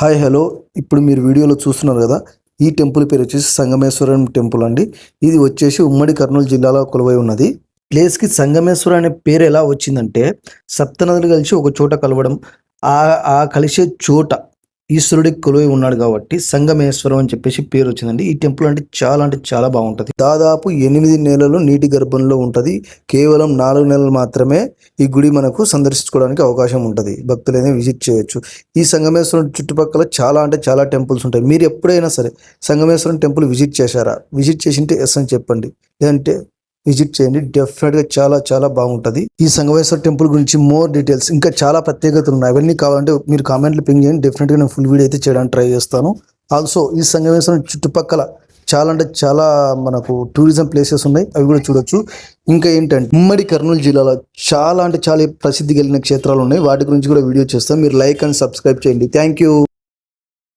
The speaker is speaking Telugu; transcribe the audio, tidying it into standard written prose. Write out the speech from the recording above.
హాయ్ హలో ఇప్పుడు మీరు వీడియోలో చూస్తున్నారు కదా, ఈ టెంపుల్ పేరు వచ్చేసి సంగమేశ్వరం టెంపుల్ అండి. ఇది వచ్చేసి ఉమ్మడి కర్నూలు జిల్లాలో కొలువై ఉన్నది. ప్లేస్కి సంగమేశ్వరం అనే పేరు ఎలా వచ్చిందంటే, సప్తనదులు కలిసి ఒక చోట కలవడం, ఆ కలిసే చోట ఈశ్వరుడికి కొలువై ఉన్నాడు కాబట్టి సంగమేశ్వరం అని చెప్పేసి పేరు వచ్చిందండి. ఈ టెంపుల్ అంటే చాలా బాగుంటుంది. దాదాపు 8 నెలలు నీటి గర్భంలో ఉంటుంది. కేవలం 4 నెలలు మాత్రమే ఈ గుడి మనకు సందర్శించుకోవడానికి అవకాశం ఉంటుంది. భక్తులైనా విజిట్ చేయొచ్చు. ఈ సంగమేశ్వరం చుట్టుపక్కల చాలా టెంపుల్స్ ఉంటాయి. మీరు ఎప్పుడైనా సరే సంగమేశ్వరం టెంపుల్ విజిట్ చేశారా? విజిట్ చేసింటే ఎస్ అని చెప్పండి, లేదంటే విజిట్ చేయండి. డెఫినెట్గా చాలా బాగుంటుంది. ఈ సంగమేశ్వర టెంపుల్ గురించి మోర్ డీటెయిల్స్, ఇంకా చాలా ప్రత్యేకతలు ఉన్నాయి. అవన్నీ కావాలంటే మీరు కామెంట్లు పింగ్ చేయండి. డెఫినెట్గా నేను ఫుల్ వీడియో అయితే చేయడానికి ట్రై చేస్తాను. ఆల్సో ఈ సంగమేశ్వరం చుట్టుపక్కల చాలా మనకు టూరిజం ప్లేసెస్ ఉన్నాయి, అవి కూడా చూడొచ్చు. ఇంకా ఏంటంటే ఉమ్మడి కర్నూలు జిల్లాలో చాలా ప్రసిద్ధి కలిగిన క్షేత్రాలు ఉన్నాయి. వాటి గురించి కూడా వీడియో చేస్తాను. మీరు లైక్ అండ్ సబ్స్క్రైబ్ చేయండి. Thank you.